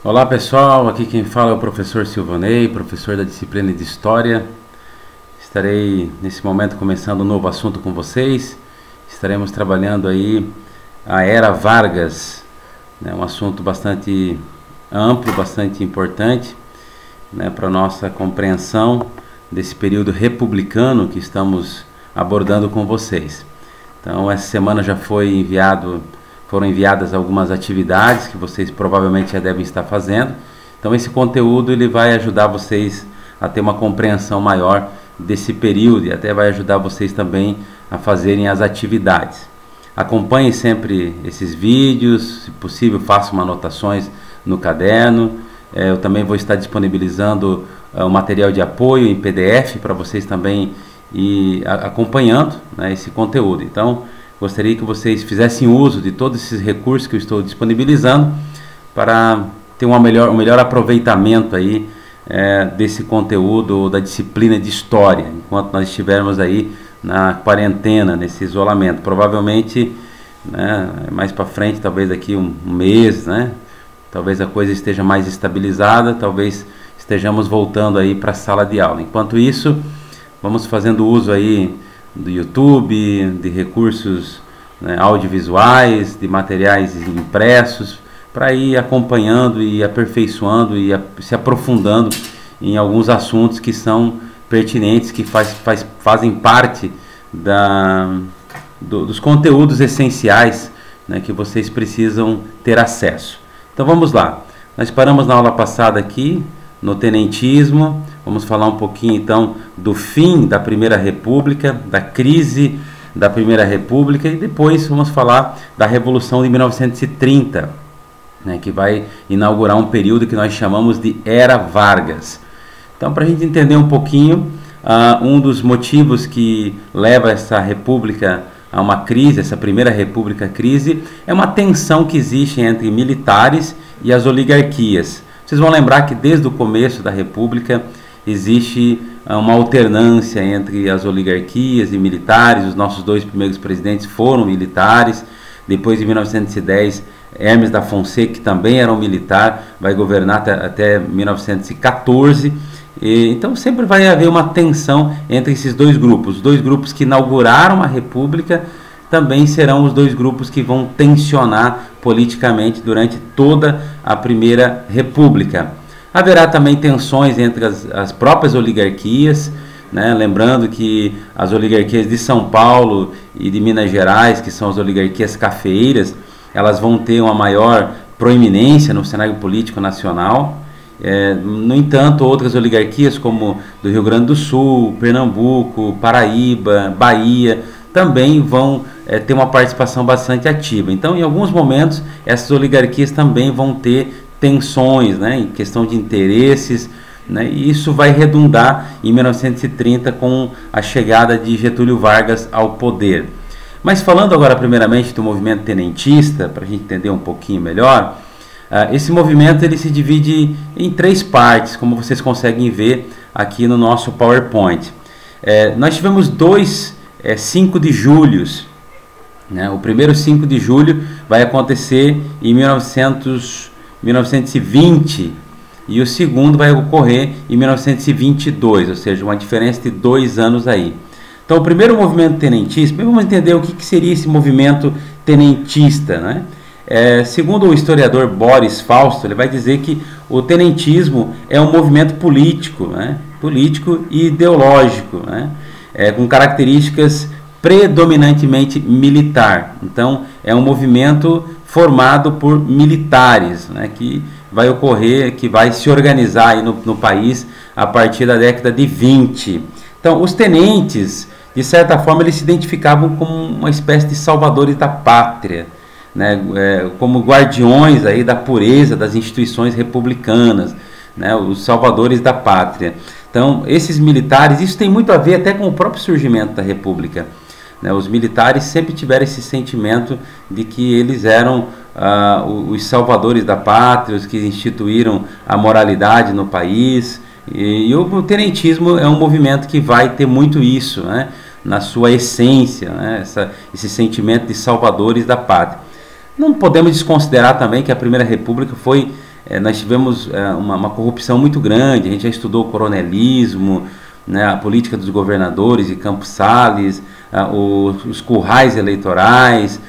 Olá pessoal, aqui quem fala é o professor Silvanei, professor da disciplina de História. Estarei nesse momento começando um novo assunto com vocês. Estaremos trabalhando aí a Era Vargas, um assunto bastante amplo, bastante importante, para a nossa compreensão desse período republicano que estamos abordando com vocês. Então essa semana já foram enviadas algumas atividades que vocês provavelmente já devem estar fazendo. Então esse conteúdo ele vai ajudar vocês a ter uma compreensão maior desse período e até vai ajudar vocês também a fazerem as atividades. Acompanhem sempre esses vídeos, se possível façam anotações no caderno. Eu também vou estar disponibilizando o material de apoio em PDF para vocês também ir acompanhando esse conteúdo. Então gostaria que vocês fizessem uso de todos esses recursos que eu estou disponibilizando para ter um melhor aproveitamento aí desse conteúdo da disciplina de História, enquanto nós estivermos aí na quarentena, nesse isolamento. Provavelmente, mais para frente, talvez daqui um mês, talvez a coisa esteja mais estabilizada, talvez estejamos voltando aí para a sala de aula. Enquanto isso, vamos fazendo uso aí do YouTube, de recursos audiovisuais, de materiais impressos, para ir acompanhando e aperfeiçoando e se aprofundando em alguns assuntos que são pertinentes, que fazem parte dos conteúdos essenciais que vocês precisam ter acesso. Então vamos lá, nós paramos na aula passada aqui no tenentismo. Vamos falar um pouquinho então do fim da Primeira República, da crise da Primeira República, e depois vamos falar da Revolução de 1930, que vai inaugurar um período que nós chamamos de Era Vargas. Então, para a gente entender um pouquinho, um dos motivos que leva essa república a uma crise, essa Primeira República crise, é uma tensão que existe entre militares e as oligarquias. Vocês vão lembrar que desde o começo da República existe uma alternância entre as oligarquias e militares. Os nossos dois primeiros presidentes foram militares. Depois de 1910, Hermes da Fonseca, que também era um militar, vai governar até 1914. Então sempre vai haver uma tensão entre esses dois grupos. Os dois grupos que inauguraram a República também serão os dois grupos que vão tensionar politicamente durante toda a Primeira República. Haverá também tensões entre as próprias oligarquias, lembrando que as oligarquias de São Paulo e de Minas Gerais, que são as oligarquias cafeeiras, elas vão ter uma maior proeminência no cenário político nacional. No entanto, outras oligarquias como do Rio Grande do Sul, Pernambuco, Paraíba, Bahia, também vão ter uma participação bastante ativa. Então, em alguns momentos, essas oligarquias também vão ter tensões, em questão de interesses, e isso vai redundar em 1930 com a chegada de Getúlio Vargas ao poder. Mas falando agora primeiramente do movimento tenentista, para a gente entender um pouquinho melhor, esse movimento ele se divide em três partes, como vocês conseguem ver aqui no nosso PowerPoint. Nós tivemos dois 5 de julho, o primeiro 5 de julho vai acontecer em 1920 e o segundo vai ocorrer em 1922, ou seja, uma diferença de 2 anos aí. Então o primeiro movimento tenentista, vamos entender o que seria esse movimento tenentista, segundo o historiador Boris Fausto, ele vai dizer que o tenentismo é um movimento político, político e ideológico, com características predominantemente militar. Então é um movimento formado por militares, que vai ocorrer, que vai se organizar aí no país a partir da década de 20. Então os tenentes, de certa forma, eles se identificavam como uma espécie de salvadores da pátria, como guardiões aí da pureza das instituições republicanas, os salvadores da pátria. Então esses militares, isso tem muito a ver até com o próprio surgimento da República. Os militares sempre tiveram esse sentimento de que eles eram os salvadores da pátria, os que instituíram a moralidade no país. E o tenentismo é um movimento que vai ter muito isso, na sua essência, esse sentimento de salvadores da pátria. Não podemos desconsiderar também que a Primeira República foi nós tivemos uma corrupção muito grande. A gente já estudou o coronelismo, né, a política dos governadores de Campos Sales, os currais eleitorais,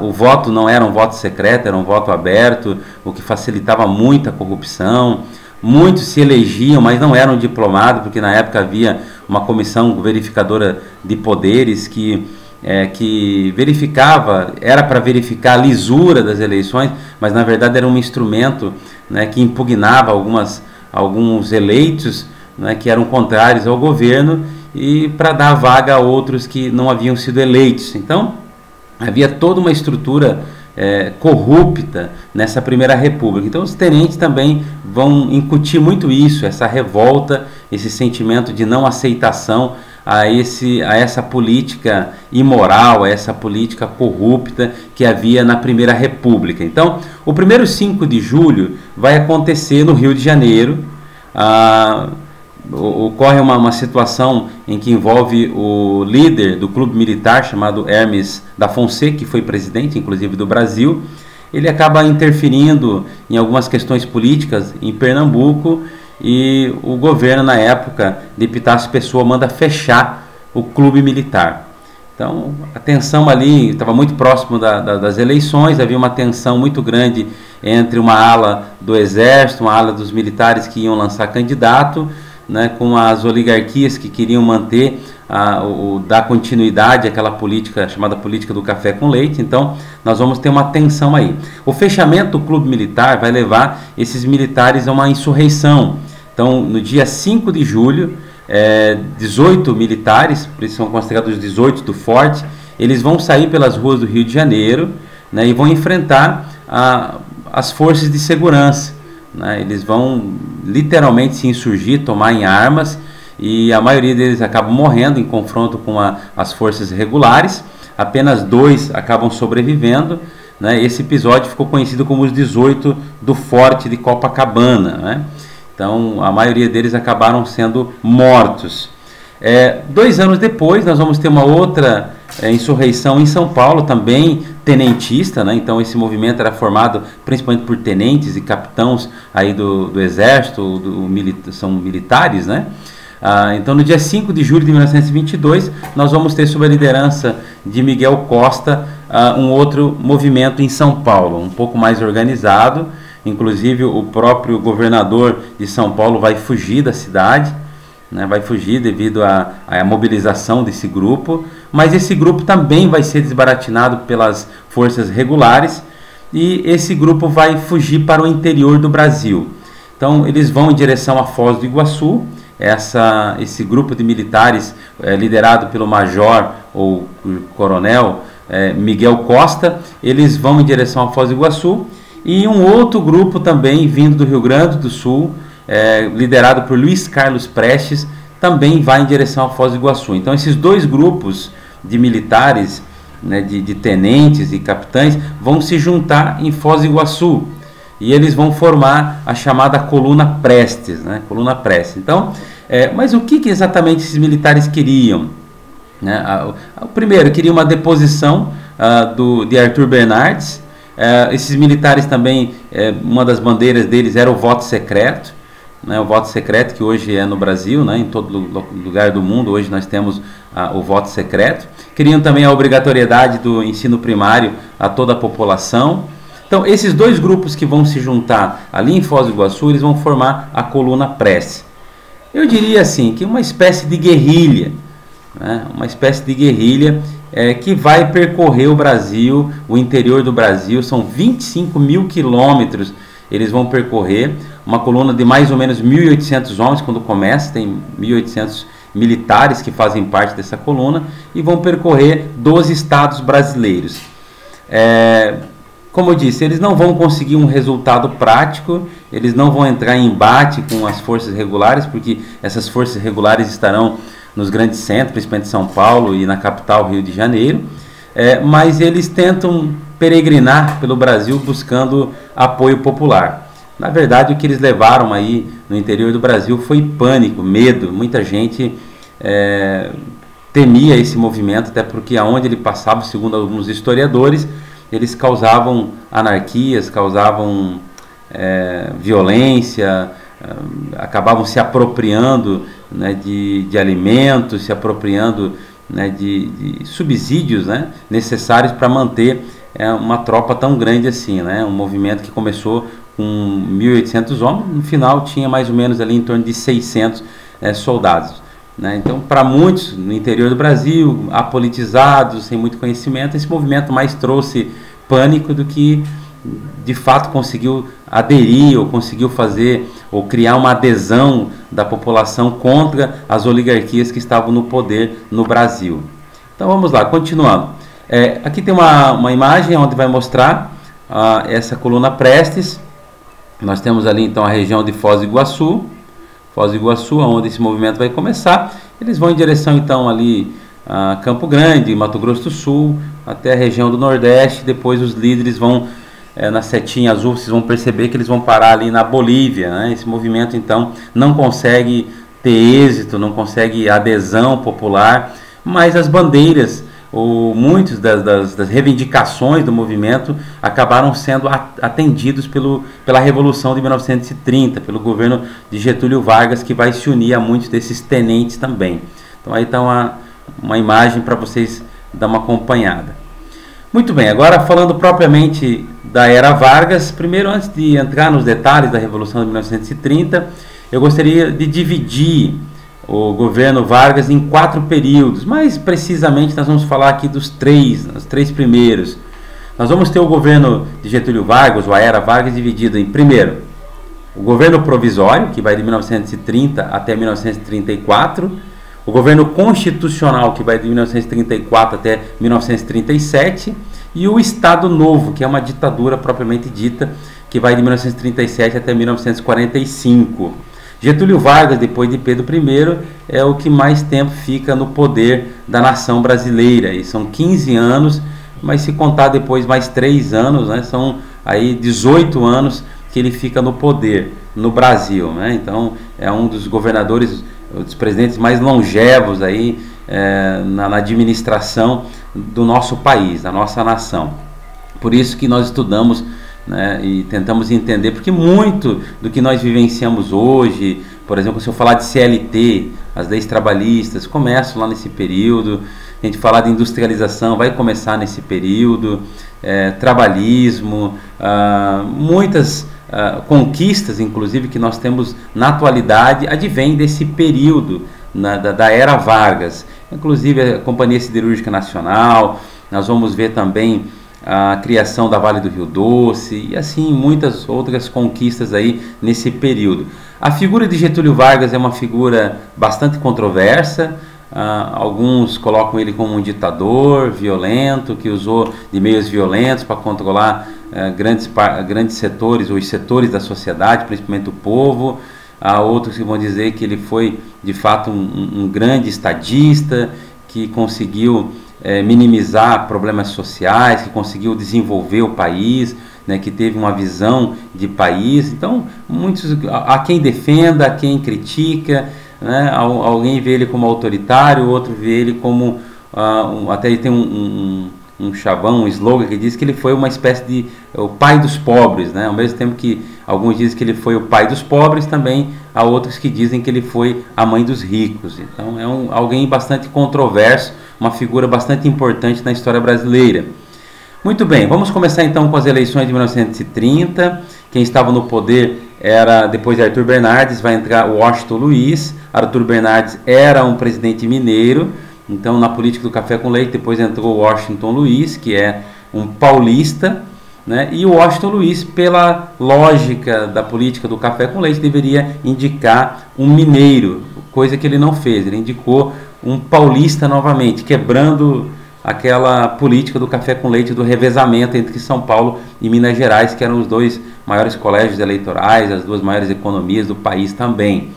o voto não era um voto secreto, era um voto aberto, o que facilitava muito a corrupção. Muitos se elegiam, mas não eram diplomados, porque na época havia uma comissão verificadora de poderes que verificava, era para verificar a lisura das eleições, mas na verdade era um instrumento, né, que impugnava alguns eleitos, né, que eram contrários ao governo, e para dar vaga a outros que não haviam sido eleitos. Então havia toda uma estrutura corrupta nessa primeira república. Então os tenentes também vão incutir muito isso, essa revolta, esse sentimento de não aceitação a essa política imoral, a essa política corrupta que havia na Primeira República. Então, o primeiro 5 de julho vai acontecer no Rio de Janeiro. Ocorre uma situação em que envolve o líder do clube militar, chamado Hermes da Fonseca, que foi presidente, inclusive, do Brasil. Ele acaba interferindo em algumas questões políticas em Pernambuco, e o governo, na época de Epitácio Pessoa, manda fechar o clube militar. Então a tensão ali estava muito próximo das eleições, havia uma tensão muito grande entre uma ala do exército, uma ala dos militares que iam lançar candidato, né, com as oligarquias que queriam manter, dar continuidade àquela política chamada política do café com leite. Então nós vamos ter uma tensão aí. O fechamento do clube militar vai levar esses militares a uma insurreição. Então no dia 5 de julho, 18 militares, por isso são considerados os 18 do Forte, eles vão sair pelas ruas do Rio de Janeiro, né, e vão enfrentar as forças de segurança. Né, eles vão literalmente se insurgir, tomar em armas, e a maioria deles acabam morrendo em confronto com as forças regulares. Apenas 2 acabam sobrevivendo. Né, esse episódio ficou conhecido como os 18 do Forte de Copacabana. Né? Então a maioria deles acabaram sendo mortos. 2 anos depois nós vamos ter uma outra insurreição em São Paulo, também tenentista, né? Então esse movimento era formado principalmente por tenentes e capitãos aí do exército, são militares, né? Então no dia 5 de julho de 1922 nós vamos ter, sob a liderança de Miguel Costa, um outro movimento em São Paulo, um pouco mais organizado. Inclusive o próprio governador de São Paulo vai fugir da cidade, né, vai fugir devido à mobilização desse grupo, mas esse grupo também vai ser desbaratinado pelas forças regulares, e esse grupo vai fugir para o interior do Brasil. Então eles vão em direção a Foz do Iguaçu. Esse grupo de militares liderado pelo major ou coronel Miguel Costa, eles vão em direção a Foz do Iguaçu. E um outro grupo também vindo do Rio Grande do Sul, liderado por Luiz Carlos Prestes, também vai em direção a Foz do Iguaçu. Então esses 2 grupos de militares, né, de tenentes e capitães, vão se juntar em Foz do Iguaçu, e eles vão formar a chamada Coluna Prestes, né, Coluna Prestes. Então, mas o que exatamente esses militares queriam? Né? Primeiro, queriam uma deposição de Arthur Bernardes. Esses militares também, uma das bandeiras deles era o voto secreto, né, o voto secreto que hoje é no Brasil, né, em todo lugar do mundo, hoje nós temos o voto secreto. Queriam também a obrigatoriedade do ensino primário a toda a população. Então esses 2 grupos que vão se juntar ali em Foz do Iguaçu, eles vão formar a Coluna Prestes. Eu diria assim, que uma espécie de guerrilha, né, uma espécie de guerrilha que vai percorrer o Brasil, o interior do Brasil. São 25 mil quilômetros eles vão percorrer, uma coluna de mais ou menos 1.800 homens quando começa, tem 1.800 militares que fazem parte dessa coluna, e vão percorrer 12 estados brasileiros. Como eu disse, eles não vão conseguir um resultado prático, eles não vão entrar em embate com as forças regulares, porque essas forças regulares estarão nos grandes centros, principalmente São Paulo e na capital, Rio de Janeiro, mas eles tentam peregrinar pelo Brasil buscando apoio popular. Na verdade, o que eles levaram aí no interior do Brasil foi pânico, medo. Muita gente temia esse movimento, até porque aonde ele passava, segundo alguns historiadores, eles causavam anarquias, causavam violência, acabavam se apropriando, né, de alimentos, se apropriando, né, de subsídios, né, necessários para manter uma tropa tão grande assim, né, um movimento que começou com 1.800 homens, no final tinha mais ou menos ali em torno de 600 soldados. Né? Então, para muitos no interior do Brasil, apolitizados, sem muito conhecimento, esse movimento mais trouxe pânico do que de fato conseguiu aderir ou conseguiu fazer ou criar uma adesão da população contra as oligarquias que estavam no poder no Brasil. Então vamos lá, continuando. Aqui tem uma imagem onde vai mostrar essa coluna Prestes. Nós temos ali então a região de Foz do Iguaçu, onde esse movimento vai começar. Eles vão em direção então ali a Campo Grande, Mato Grosso do Sul, até a região do Nordeste. Depois os líderes vão, na setinha azul, vocês vão perceber que eles vão parar ali na Bolívia, né? Esse movimento então não consegue ter êxito, não consegue adesão popular, mas as bandeiras, ou muitas das reivindicações do movimento acabaram sendo atendidos pela Revolução de 1930, pelo governo de Getúlio Vargas, que vai se unir a muitos desses tenentes também. Então aí está uma imagem para vocês dar uma acompanhada. Muito bem, agora falando propriamente da era Vargas, primeiro, antes de entrar nos detalhes da Revolução de 1930, eu gostaria de dividir o governo Vargas em 4 períodos. Mais precisamente nós vamos falar aqui dos os três primeiros. Nós vamos ter o governo de Getúlio Vargas, ou a era Vargas, dividido em, primeiro, o governo provisório, que vai de 1930 até 1934, o governo constitucional, que vai de 1934 até 1937, e o Estado Novo, que é uma ditadura propriamente dita, que vai de 1937 até 1945. Getúlio Vargas, depois de Pedro I, é o que mais tempo fica no poder da nação brasileira. E são 15 anos, mas se contar depois mais 3 anos, né, são aí 18 anos que ele fica no poder no Brasil. Né? Então é um dos governadores, dos presidentes mais longevos aí, na administração do nosso país, da nossa nação. Por isso que nós estudamos, né, e tentamos entender, porque muito do que nós vivenciamos hoje, por exemplo, se eu falar de CLT, as leis trabalhistas começam lá nesse período, a gente falar de industrialização vai começar nesse período, trabalhismo, muitas conquistas, inclusive, que nós temos na atualidade, advém desse período da era Vargas, inclusive a Companhia Siderúrgica Nacional. Nós vamos ver também a criação da Vale do Rio Doce e assim muitas outras conquistas aí nesse período. A figura de Getúlio Vargas é uma figura bastante controversa. Alguns colocam ele como um ditador violento, que usou de meios violentos para controlar grandes setores, ou os setores da sociedade, principalmente o povo. Há outros que vão dizer que ele foi de fato um grande estadista, que conseguiu minimizar problemas sociais, que conseguiu desenvolver o país, né, que teve uma visão de país. Então, há quem defenda, há quem critica, né, alguém vê ele como autoritário, outro vê ele como, até ele tem um chavão, um slogan que diz que ele foi uma espécie de o pai dos pobres, né? Ao mesmo tempo que alguns dizem que ele foi o pai dos pobres, também há outros que dizem que ele foi a mãe dos ricos. Então é alguém bastante controverso, uma figura bastante importante na história brasileira. Muito bem, vamos começar então com as eleições de 1930. Quem estava no poder era, depois de Arthur Bernardes, vai entrar Washington Luiz. Arthur Bernardes era um presidente mineiro. Então, na política do café com leite, depois entrou Washington Luiz, que é um paulista, né? E o Washington Luiz, pela lógica da política do café com leite, deveria indicar um mineiro, coisa que ele não fez. Ele indicou um paulista novamente, quebrando aquela política do café com leite, do revezamento entre São Paulo e Minas Gerais, que eram os 2 maiores colégios eleitorais, as 2 maiores economias do país também.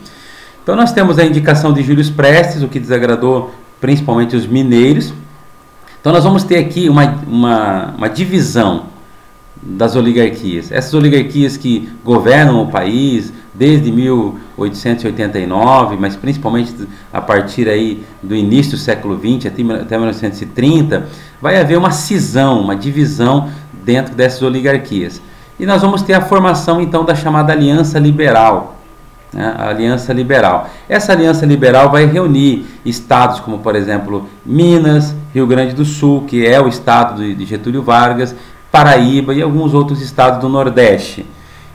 Então, nós temos a indicação de Júlio Prestes, o que desagradou principalmente os mineiros. Então nós vamos ter aqui uma divisão das oligarquias. Essas oligarquias que governam o país desde 1889, mas principalmente a partir aí do início do século XX até 1930, vai haver uma cisão, uma divisão dentro dessas oligarquias. E nós vamos ter a formação então da chamada Aliança Liberal, né? A Aliança Liberal. Essa Aliança Liberal vai reunir estados como, por exemplo, Minas, Rio Grande do Sul, que é o estado de Getúlio Vargas, Paraíba e alguns outros estados do Nordeste.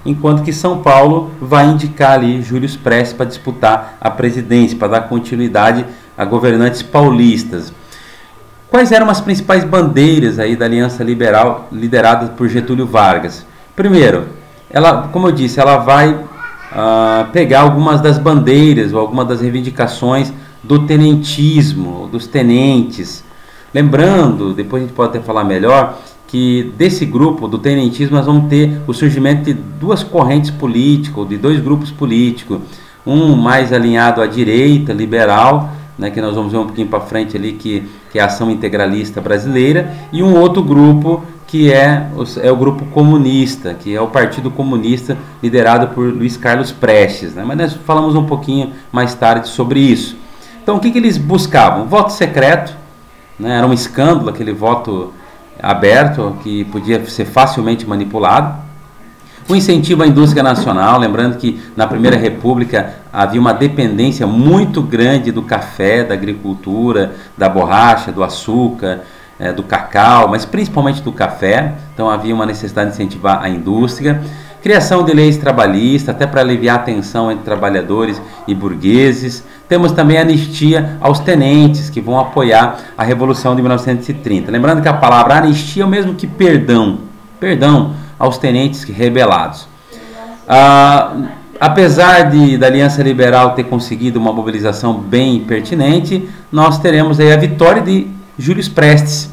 Enquanto que São Paulo vai indicar ali Júlio Prestes para disputar a presidência, para dar continuidade a governantes paulistas. Quais eram as principais bandeiras aí da Aliança Liberal liderada por Getúlio Vargas? Primeiro, ela, como eu disse, ela vai pegar algumas das bandeiras ou algumas das reivindicações do tenentismo, dos tenentes. Lembrando, depois a gente pode até falar melhor, que desse grupo do tenentismo nós vamos ter o surgimento de duas correntes políticas, de dois grupos políticos, um mais alinhado à direita, liberal, né, que nós vamos ver um pouquinho para frente ali, que é a Ação Integralista Brasileira, e um outro grupo que é o grupo comunista, que é o Partido Comunista liderado por Luiz Carlos Prestes, né? Mas nós falamos um pouquinho mais tarde sobre isso. Então o que eles buscavam? Voto secreto, né? Era um escândalo aquele voto aberto que podia ser facilmente manipulado. O incentivo à indústria nacional, lembrando que na Primeira República havia uma dependência muito grande do café, da agricultura, da borracha, do açúcar, do cacau, mas principalmente do café. Então havia uma necessidade de incentivar a indústria. Criação de leis trabalhistas, até para aliviar a tensão entre trabalhadores e burgueses. Temos também a anistia aos tenentes, que vão apoiar a Revolução de 1930. Lembrando que a palavra anistia é o mesmo que perdão. Perdão aos tenentes rebelados. Apesar da Aliança Liberal ter conseguido uma mobilização bem pertinente, nós teremos aí a vitória de Júlio Prestes,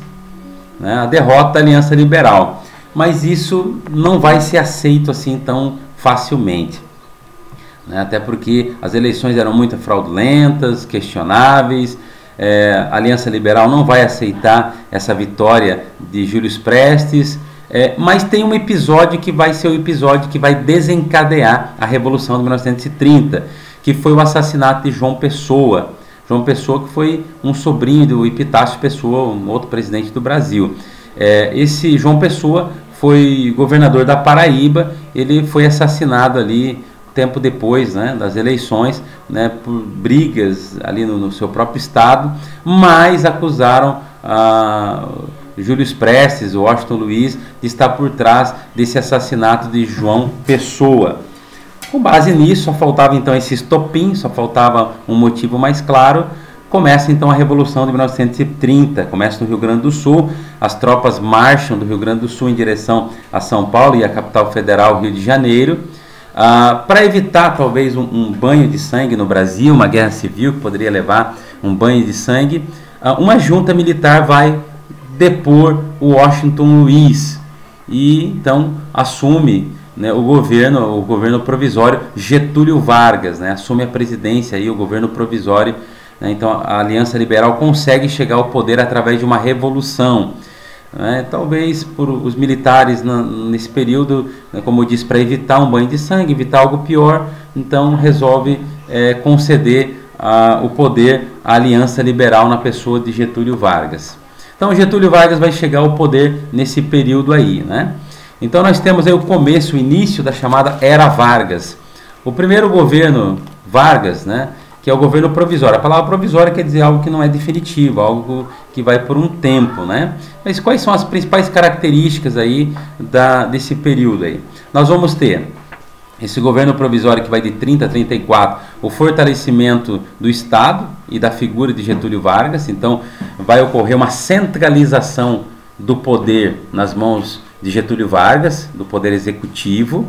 né, a derrota da Aliança Liberal. Mas isso não vai ser aceito assim tão facilmente, né, até porque as eleições eram muito fraudulentas, questionáveis. A Aliança Liberal não vai aceitar essa vitória de Júlio Prestes. Mas tem um episódio que vai ser o episódio que vai desencadear a Revolução de 1930, que foi o assassinato de João Pessoa. João Pessoa, que foi um sobrinho do Epitácio Pessoa, um outro presidente do Brasil. Esse João Pessoa foi governador da Paraíba. Ele foi assassinado ali tempo depois, né, das eleições, né, por brigas ali no seu próprio estado, mas acusaram Júlio Prestes, Washington Luiz, de estar por trás desse assassinato de João Pessoa. Com base nisso, só faltava então esse estopim, só faltava um motivo mais claro. Começa então a Revolução de 1930, começa no Rio Grande do Sul, as tropas marcham do Rio Grande do Sul em direção a São Paulo e a capital federal, Rio de Janeiro, para evitar talvez um banho de sangue no Brasil, uma guerra civil que poderia levar um banho de sangue. Uma junta militar vai depor o Washington Luiz e então assume, né, o governo provisório Getúlio Vargas, né, assume a presidência aí, o governo provisório, né. Então a Aliança Liberal consegue chegar ao poder através de uma revolução, né, talvez por os militares nesse período, né, como eu disse, para evitar um banho de sangue, evitar algo pior, então resolve conceder o poder à Aliança Liberal na pessoa de Getúlio Vargas. Então Getúlio Vargas vai chegar ao poder nesse período aí, né? Então nós temos aí o começo, o início da chamada Era Vargas. O primeiro governo Vargas, né, que é o governo provisório. A palavra provisória quer dizer algo que não é definitivo, algo que vai por um tempo, né? Mas quais são as principais características aí desse período aí? Nós vamos ter esse governo provisório que vai de 30 a 34, o fortalecimento do Estado e da figura de Getúlio Vargas. Então vai ocorrer uma centralização do poder nas mãos de Getúlio Vargas, do poder executivo.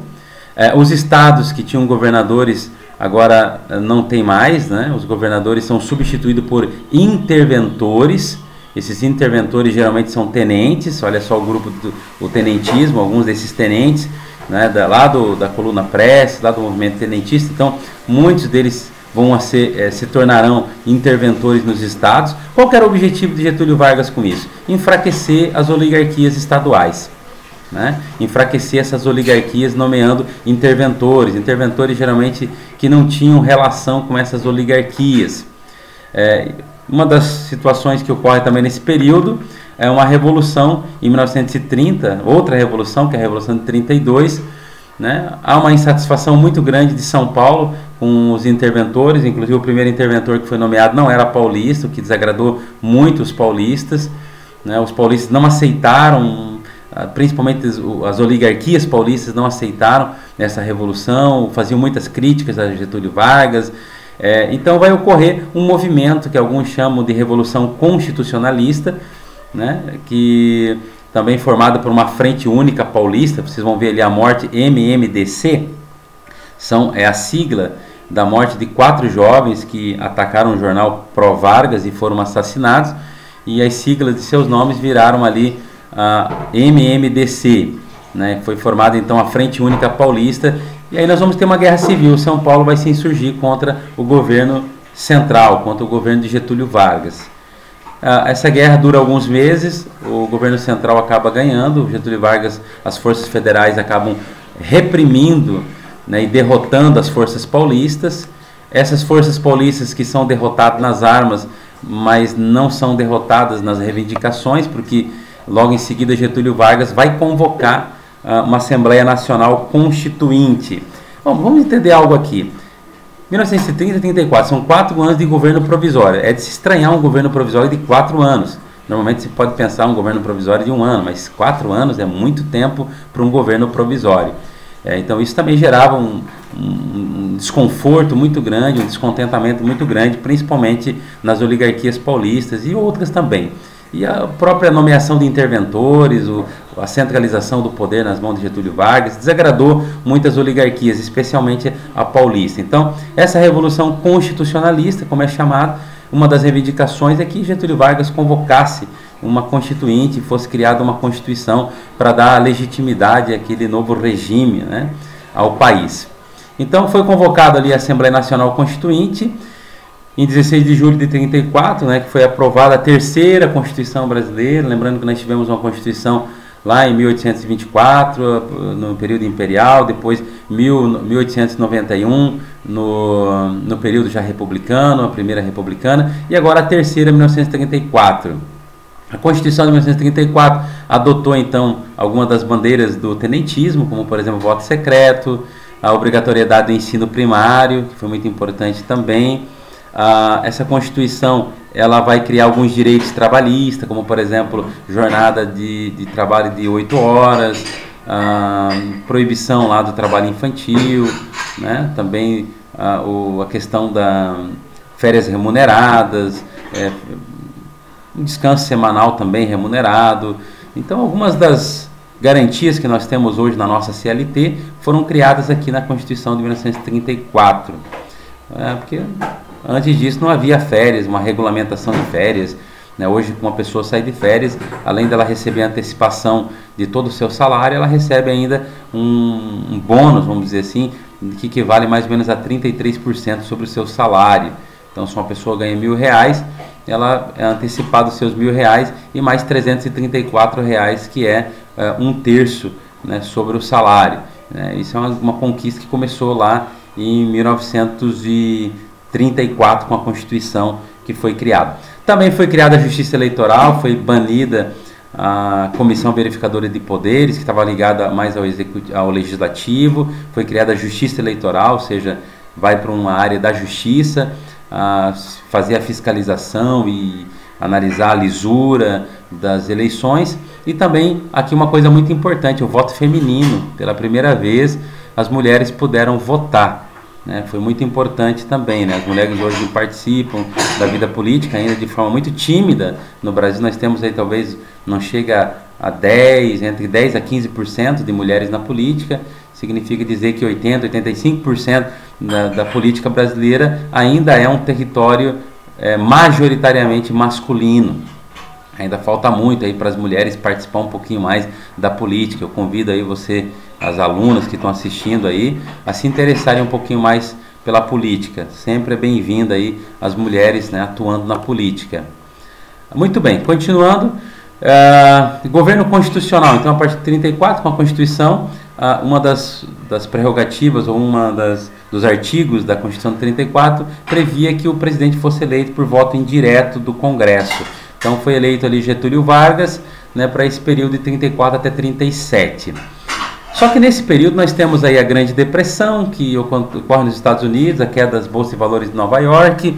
Os estados que tinham governadores agora não tem mais, né? Os governadores são substituídos por interventores. Esses interventores geralmente são tenentes. Olha só o grupo do tenentismo, alguns desses tenentes, né, lá da coluna Prestes, lá do movimento tenentista. Então muitos deles vão se tornarão interventores nos estados. Qual que era o objetivo de Getúlio Vargas com isso? Enfraquecer as oligarquias estaduais, né? Enfraquecer essas oligarquias nomeando interventores geralmente que não tinham relação com essas oligarquias. Uma das situações que ocorre também nesse período, é uma revolução em 1930, outra revolução, que é a Revolução de 32, né? Há uma insatisfação muito grande de São Paulo com os interventores, inclusive o primeiro interventor que foi nomeado não era paulista, o que desagradou muito os paulistas, né? Os paulistas não aceitaram, principalmente as oligarquias paulistas não aceitaram essa revolução, faziam muitas críticas a Getúlio Vargas. Então vai ocorrer um movimento que alguns chamam de Revolução Constitucionalista, né? Que também formada por uma frente única paulista. Vocês vão ver ali a morte, MMDC, é a sigla da morte de 4 jovens que atacaram o jornal Pro Vargas e foram assassinados, e as siglas de seus nomes viraram ali a MMDC, né? Foi formada então a Frente Única Paulista, e aí nós vamos ter uma guerra civil. São Paulo vai se insurgir contra o governo central, contra o governo de Getúlio Vargas. Essa guerra dura alguns meses, o governo central acaba ganhando, Getúlio Vargas, as forças federais acabam reprimindo, né, e derrotando as forças paulistas. Essas forças paulistas que são derrotadas nas armas, mas não são derrotadas nas reivindicações, porque logo em seguida Getúlio Vargas vai convocar uma Assembleia Nacional Constituinte. Bom, vamos entender algo aqui. 1930 e 34 são 4 anos de governo provisório. É de se estranhar um governo provisório de 4 anos. Normalmente se pode pensar um governo provisório de 1 ano, mas 4 anos é muito tempo para um governo provisório. Então isso também gerava um desconforto muito grande, um descontentamento muito grande, principalmente nas oligarquias paulistas e outras também. E a própria nomeação de interventores, a centralização do poder nas mãos de Getúlio Vargas, desagradou muitas oligarquias, especialmente a paulista. Então, essa revolução constitucionalista, como é chamada, uma das reivindicações é que Getúlio Vargas convocasse uma constituinte, fosse criada uma constituição para dar legitimidade àquele novo regime, né, ao país. Então, foi convocada ali a Assembleia Nacional Constituinte, em 16 de julho de 34, né, que foi aprovada a 3ª Constituição brasileira. Lembrando que nós tivemos uma Constituição lá em 1824, no período imperial, depois 1891, no período já republicano, a primeira republicana, e agora a 3ª, 1934. A Constituição de 1934 adotou então algumas das bandeiras do tenentismo, como por exemplo o voto secreto, a obrigatoriedade do ensino primário, que foi muito importante também. Essa Constituição ela vai criar alguns direitos trabalhistas, como por exemplo jornada de trabalho de 8 horas, proibição lá do trabalho infantil, né? Também a questão da férias remuneradas, um descanso semanal também remunerado. Então algumas das garantias que nós temos hoje na nossa CLT foram criadas aqui na Constituição de 1934, porque antes disso não havia férias, uma regulamentação de férias, né? Hoje, uma pessoa sai de férias, além dela receber a antecipação de todo o seu salário, ela recebe ainda um bônus, vamos dizer assim, que equivale mais ou menos a 33% sobre o seu salário. Então, se uma pessoa ganha R$1.000, ela é antecipada os seus R$1.000 e mais R$334, que é 1/3, né, sobre o salário. Isso é uma conquista que começou lá em 1934 com a Constituição que foi criada. Também foi criada a Justiça Eleitoral, foi banida a Comissão Verificadora de Poderes, que estava ligada mais ao Legislativo, foi criada a Justiça Eleitoral, ou seja, vai para uma área da Justiça, fazer a fiscalização e analisar a lisura das eleições. E também aqui uma coisa muito importante, o voto feminino. Pela primeira vez as mulheres puderam votar. Foi muito importante também, né? As mulheres hoje participam da vida política ainda de forma muito tímida. No Brasil nós temos aí talvez não chega a entre 10 a 15% de mulheres na política. Significa dizer que 80, 85% da política brasileira ainda é um território majoritariamente masculino. Ainda falta muito aí para as mulheres participar um pouquinho mais da política. Eu convido aí você, as alunas que estão assistindo aí, a se interessarem um pouquinho mais pela política. Sempre é bem-vinda aí as mulheres, né, atuando na política. Muito bem, continuando, governo constitucional. Então, a partir de 34, com a Constituição, uma das prerrogativas ou dos artigos da Constituição de 34 previa que o presidente fosse eleito por voto indireto do Congresso. Então foi eleito ali Getúlio Vargas, né, para esse período de 34 até 37. Só que nesse período nós temos aí a Grande Depressão, que ocorre nos Estados Unidos, a queda das bolsas de valores de Nova York,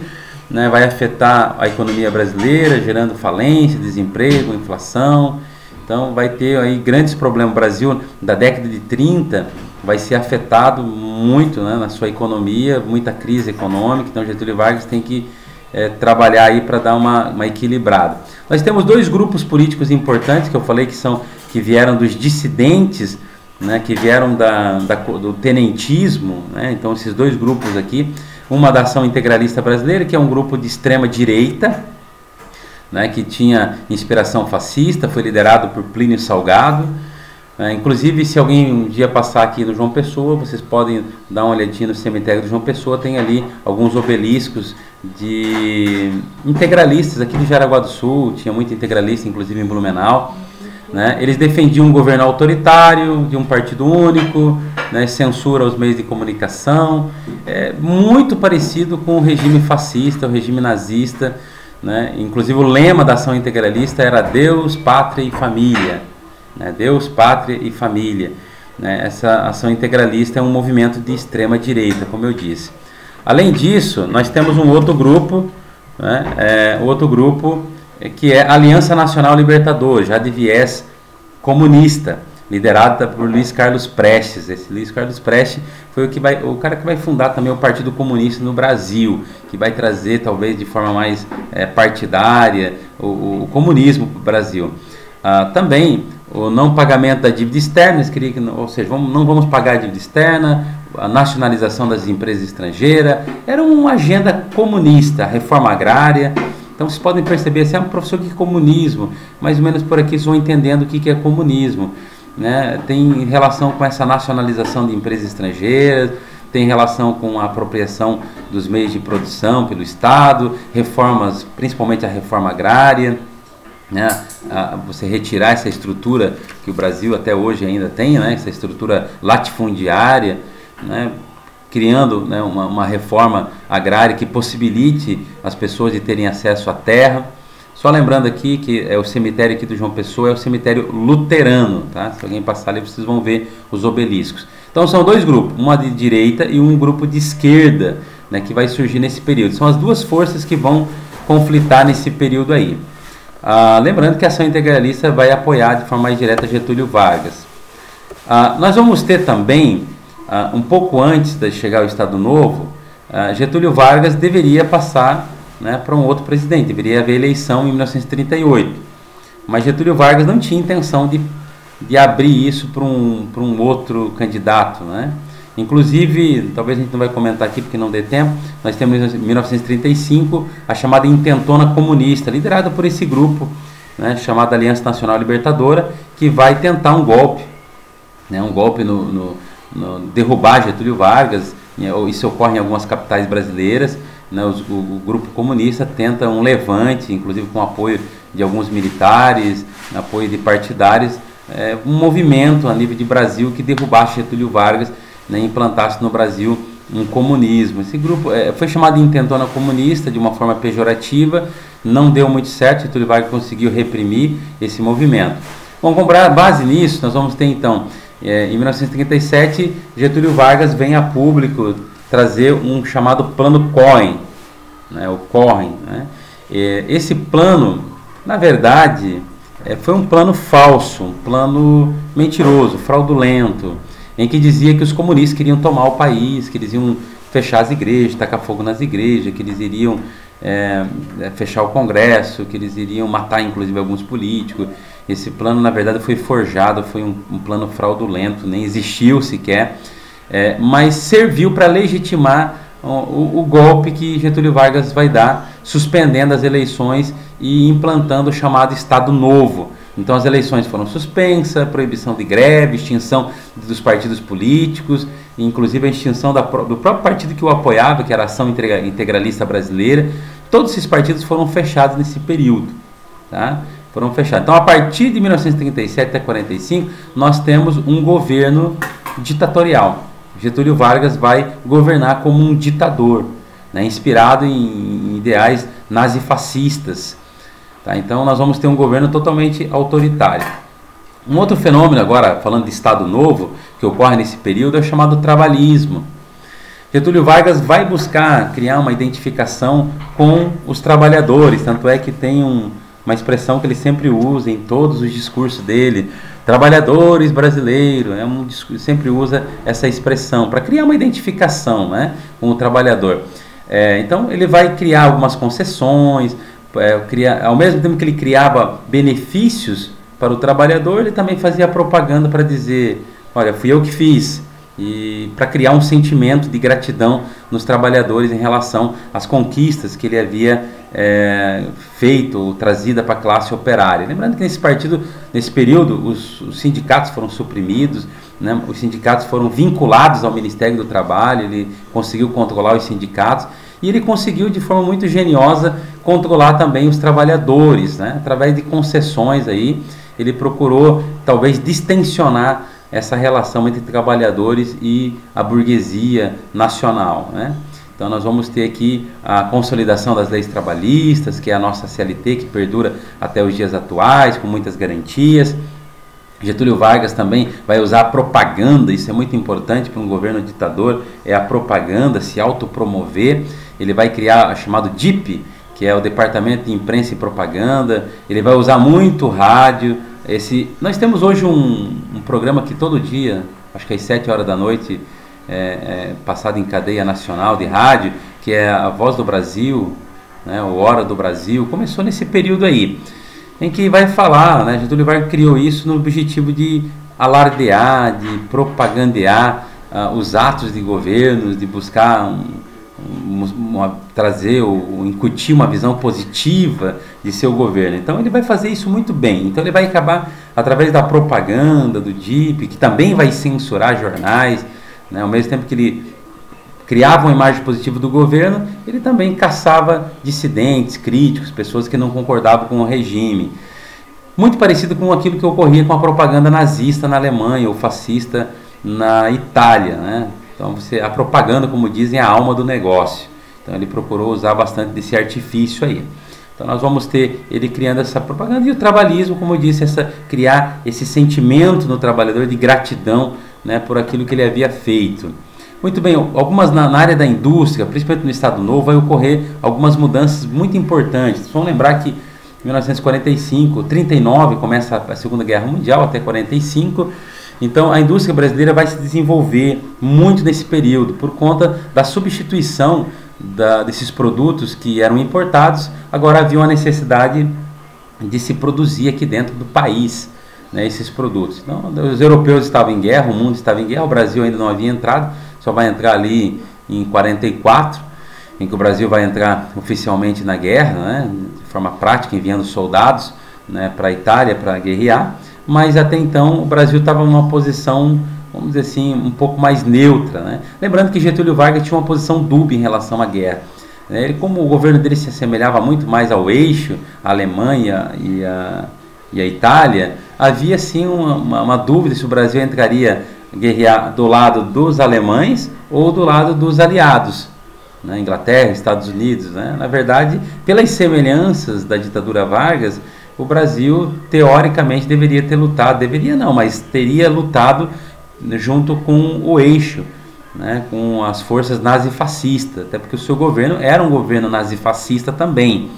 né, vai afetar a economia brasileira, gerando falência, desemprego, inflação. Então vai ter aí grandes problemas. O Brasil, da década de 30, vai ser afetado muito, né, na sua economia, muita crise econômica. Então Getúlio Vargas tem que trabalhar aí para dar uma equilibrada. Nós temos dois grupos políticos importantes que eu falei que vieram dos dissidentes, né, que vieram do tenentismo, né. Então esses dois grupos aqui, uma da Ação Integralista Brasileira, que é um grupo de extrema direita, né, que tinha inspiração fascista, foi liderado por Plínio Salgado. Inclusive, se alguém um dia passar aqui no João Pessoa, vocês podem dar uma olhadinha no cemitério do João Pessoa, tem ali alguns obeliscos de integralistas aqui do Jaraguá do Sul, tinha muito integralista, inclusive em Blumenau, né? Eles defendiam um governo autoritário, de um partido único, né? Censura aos meios de comunicação, muito parecido com o regime fascista, o regime nazista, né? Inclusive o lema da Ação Integralista era Deus, Pátria e Família. Deus, Pátria e Família. Essa Ação Integralista é um movimento de extrema direita, como eu disse. Além disso, nós temos um outro grupo, que é a Aliança Nacional Libertadora, já de viés comunista, liderada por Luiz Carlos Prestes. Esse Luiz Carlos Prestes foi o cara que vai fundar também o Partido Comunista no Brasil, que vai trazer, talvez de forma mais partidária, o comunismo para o Brasil. Também o não pagamento da dívida externa, ou seja, não vamos pagar a dívida externa, a nacionalização das empresas estrangeiras, era uma agenda comunista, a reforma agrária. Então vocês podem perceber, se é um professor de comunismo, mais ou menos por aqui vocês vão entendendo o que é comunismo, né? Tem relação com essa nacionalização de empresas estrangeiras, tem relação com a apropriação dos meios de produção pelo Estado, reformas, principalmente a reforma agrária, né? Você retirar essa estrutura que o Brasil até hoje ainda tem, né? Essa estrutura latifundiária, né? Criando, né, uma reforma agrária que possibilite as pessoas de terem acesso à terra. Só lembrando aqui que o cemitério aqui do João Pessoa é o cemitério luterano, tá? Se alguém passar ali, vocês vão ver os obeliscos. Então são dois grupos, uma de direita e um grupo de esquerda, né, que vai surgir nesse período. São as duas forças que vão conflitar nesse período aí. Lembrando que a Ação Integralista vai apoiar de forma mais direta Getúlio Vargas. Nós vamos ter também, um pouco antes de chegar ao Estado Novo, Getúlio Vargas deveria passar, né, para um outro presidente, deveria haver eleição em 1938. Mas Getúlio Vargas não tinha intenção de abrir isso para um outro candidato, né? Inclusive, talvez a gente não vai comentar aqui porque não dê tempo, nós temos em 1935 a chamada Intentona Comunista, liderada por esse grupo, né, chamado Aliança Nacional Libertadora, que vai tentar um golpe, né, no derrubar Getúlio Vargas. Isso ocorre em algumas capitais brasileiras, né? O grupo comunista tenta um levante, inclusive com apoio de alguns militares, apoio de partidários, um movimento a nível de Brasil que derrubasse Getúlio Vargas, né, implantasse no Brasil um comunismo. Esse grupo foi chamado de Intentona Comunista de uma forma pejorativa, não deu muito certo, Getúlio Vargas conseguiu reprimir esse movimento. Bom, com base nisso, nós vamos ter então, em 1937, Getúlio Vargas vem a público trazer um chamado Plano Cohen, né, o Cohen, né? Esse plano, na verdade, foi um plano falso, um plano mentiroso, fraudulento, em que dizia que os comunistas queriam tomar o país, que eles iam fechar as igrejas, tacar fogo nas igrejas, que eles iriam fechar o Congresso, que eles iriam matar inclusive alguns políticos. Esse plano, na verdade, foi forjado, foi um plano fraudulento, nem existiu sequer, mas serviu para legitimar o golpe que Getúlio Vargas vai dar, suspendendo as eleições e implantando o chamado Estado Novo. Então as eleições foram suspensas, proibição de greve, extinção dos partidos políticos, inclusive a extinção do próprio partido que o apoiava, que era a Ação Integralista Brasileira. Todos esses partidos foram fechados nesse período, tá? Foram fechados. Então a partir de 1937 até 1945, nós temos um governo ditatorial. Getúlio Vargas vai governar como um ditador, né, inspirado em ideais nazifascistas. Tá? Então nós vamos ter um governo totalmente autoritário. Um outro fenômeno agora, falando de Estado Novo, que ocorre nesse período, é o chamado trabalhismo. Getúlio Vargas vai buscar criar uma identificação com os trabalhadores, tanto é que tem uma expressão que ele sempre usa em todos os discursos dele, trabalhadores brasileiros, sempre usa essa expressão para criar uma identificação, né, com o trabalhador. Então ele vai criar algumas concessões, ao mesmo tempo que ele criava benefícios para o trabalhador, ele também fazia propaganda para dizer, olha, fui eu que fiz, e para criar um sentimento de gratidão nos trabalhadores em relação às conquistas que ele havia feito, trazida para a classe operária. Lembrando que nesse período, os sindicatos foram suprimidos, né? Os sindicatos foram vinculados ao Ministério do Trabalho, ele conseguiu controlar os sindicatos, e ele conseguiu de forma muito geniosa controlar também os trabalhadores, né? Através de concessões aí, ele procurou talvez distensionar essa relação entre trabalhadores e a burguesia nacional, né? Então nós vamos ter aqui a consolidação das leis trabalhistas, que é a nossa CLT, que perdura até os dias atuais, com muitas garantias. Getúlio Vargas também vai usar a propaganda, isso é muito importante para um governo ditador, é a propaganda, se autopromover. Ele vai criar o chamado DIP, que é o Departamento de Imprensa e Propaganda. Ele vai usar muito rádio. Nós temos hoje um programa que todo dia, acho que às 7 horas da noite, passado em cadeia nacional de rádio, que é a Voz do Brasil, né, o Hora do Brasil. Começou nesse período aí, em que vai falar, né, Getúlio Vargas criou isso no objetivo de alardear, de propagandear os atos de governo, de buscar trazer ou incutir uma visão positiva de seu governo. Então ele vai fazer isso muito bem. Então ele vai acabar através da propaganda, do DIP, que também vai censurar jornais, né? Ao mesmo tempo que ele criava uma imagem positiva do governo, ele também caçava dissidentes, críticos, pessoas que não concordavam com o regime. Muito parecido com aquilo que ocorria com a propaganda nazista na Alemanha ou fascista na Itália, né? Então a propaganda, como dizem, é a alma do negócio. Então ele procurou usar bastante desse artifício aí. Então nós vamos ter ele criando essa propaganda, e o trabalhismo, como eu disse, criar esse sentimento no trabalhador de gratidão, né, por aquilo que ele havia feito. Muito bem, algumas na área da indústria, principalmente no Estado Novo, vai ocorrer algumas mudanças muito importantes. Vamos lembrar que em 1945, 39 começa a Segunda Guerra Mundial, até 45. Então a indústria brasileira vai se desenvolver muito nesse período, por conta da substituição desses produtos que eram importados. Agora havia uma necessidade de se produzir aqui dentro do país, né, esses produtos. Então os europeus estavam em guerra, o mundo estava em guerra, o Brasil ainda não havia entrado, só vai entrar ali em 44, em que o Brasil vai entrar oficialmente na guerra, né, de forma prática, enviando soldados, né, para a Itália para guerrear. Mas até então o Brasil estava numa posição, vamos dizer assim, um pouco mais neutra, né? Lembrando que Getúlio Vargas tinha uma posição dúbia em relação à guerra. Ele, como o governo dele se assemelhava muito mais ao eixo, a Alemanha e a Itália, havia sim uma dúvida se o Brasil entraria guerrear do lado dos alemães ou do lado dos aliados, né? Inglaterra, Estados Unidos, né? Na verdade, pelas semelhanças da ditadura Vargas, o Brasil, teoricamente, deveria ter lutado, mas teria lutado junto com o eixo, né, com as forças nazifascistas, até porque o seu governo era um governo nazifascista também.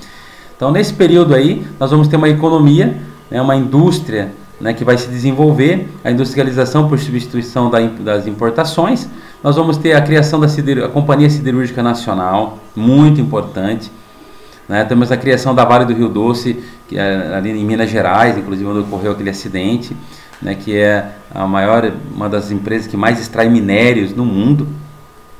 Então, nesse período aí, nós vamos ter uma economia, né, uma indústria, né, que vai se desenvolver, a industrialização por substituição das importações. Nós vamos ter a criação da Companhia Siderúrgica Nacional, muito importante. Né, temos a criação da Vale do Rio Doce, que é ali em Minas Gerais, inclusive onde ocorreu aquele acidente, né, que é uma das empresas que mais extrai minérios no mundo,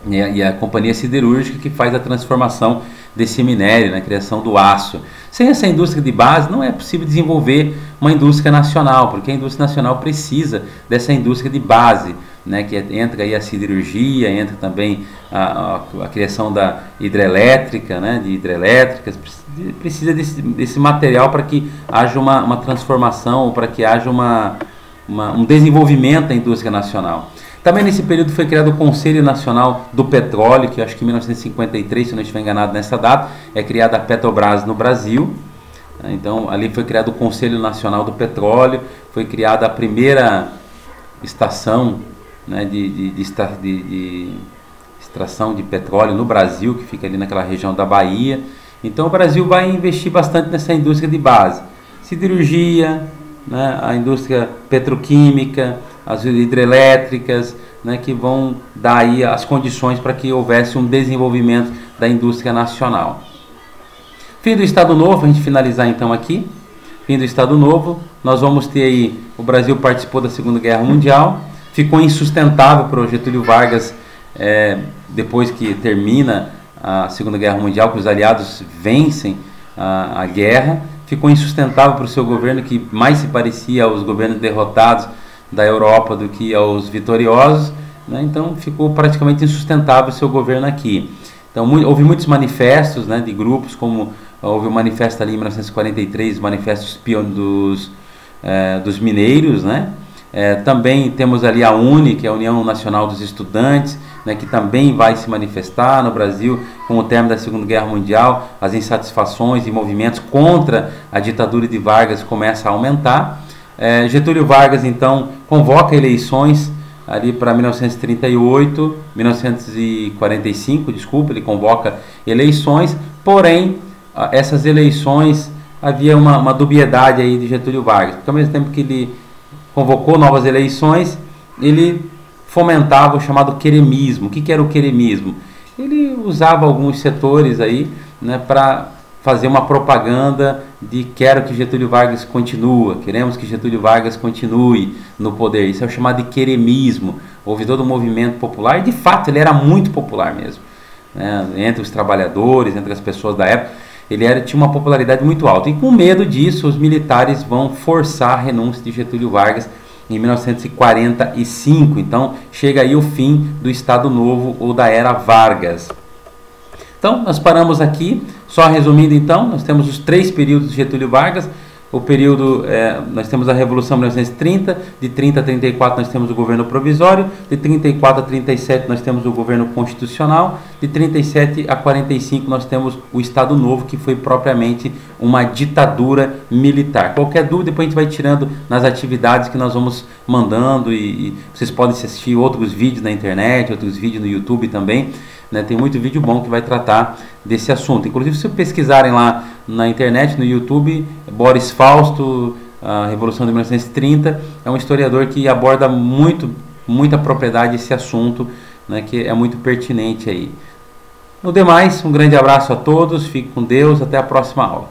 e a Companhia Siderúrgica que faz a transformação desse minério, a criação do aço. Sem essa indústria de base não é possível desenvolver uma indústria nacional, porque a indústria nacional precisa dessa indústria de base, né, que entra aí a siderurgia, entra também a criação da hidrelétrica, né, de hidrelétricas, precisa desse material para que haja uma transformação, para que haja um desenvolvimento da indústria nacional. Também nesse período foi criado o Conselho Nacional do Petróleo, que acho que em 1953, se não estiver enganado nessa data, é criada a Petrobras no Brasil, Então ali foi criado o Conselho Nacional do Petróleo, foi criada a primeira estação, né, de extração de petróleo no Brasil, que fica ali naquela região da Bahia. Então o Brasil vai investir bastante nessa indústria de base, siderurgia, né, a indústria petroquímica, as hidrelétricas, né, que vão dar aí as condições para que houvesse um desenvolvimento da indústria nacional. Fim do Estado Novo, a gente finalizar então aqui. Fim do Estado Novo, nós vamos ter aí, o Brasil participou da Segunda Guerra Mundial, ficou insustentável para o Getúlio Vargas, depois que termina a Segunda Guerra Mundial, que os aliados vencem a guerra, ficou insustentável para o seu governo, que mais se parecia aos governos derrotados da Europa do que aos vitoriosos, né? Então ficou praticamente insustentável o seu governo aqui. Então houve muitos manifestos, né, de grupos, como houve o manifesto ali em 1943, manifestos dos mineiros, né? Também temos ali a UNE, que é a União Nacional dos Estudantes, né, que também vai se manifestar no Brasil com o término da Segunda Guerra Mundial. As insatisfações e movimentos contra a ditadura de Vargas começam a aumentar. Getúlio Vargas então convoca eleições ali para 1945, desculpa, ele convoca eleições, porém essas eleições havia uma dubiedade aí de Getúlio Vargas, porque ao mesmo tempo que ele convocou novas eleições, ele fomentava o chamado queremismo. O que era o queremismo? Ele usava alguns setores aí, né, para fazer uma propaganda de quero que Getúlio Vargas continue, queremos que Getúlio Vargas continue no poder. Isso é o chamado de queremismo. Houve todo um movimento popular e de fato ele era muito popular mesmo, né, entre os trabalhadores, entre as pessoas da época. Ele tinha uma popularidade muito alta e com medo disso os militares vão forçar a renúncia de Getúlio Vargas em 1945. Então chega aí o fim do Estado Novo ou da Era Vargas. Então nós paramos aqui, só resumindo então, nós temos os 3 períodos de Getúlio Vargas. O período, nós temos a Revolução de 1930, de 30 a 34 nós temos o governo provisório, de 34 a 37 nós temos o governo constitucional, de 37 a 45 nós temos o Estado Novo, que foi propriamente uma ditadura militar. Qualquer dúvida, depois a gente vai tirando nas atividades que nós vamos mandando e vocês podem assistir outros vídeos na internet, outros vídeos no YouTube também. Né, tem muito vídeo bom que vai tratar desse assunto. Inclusive, se pesquisarem lá na internet, no YouTube, Boris Fausto, a Revolução de 1930, é um historiador que aborda muita propriedade esse assunto, né, que é muito pertinente aí. No demais, um grande abraço a todos, fique com Deus, até a próxima aula.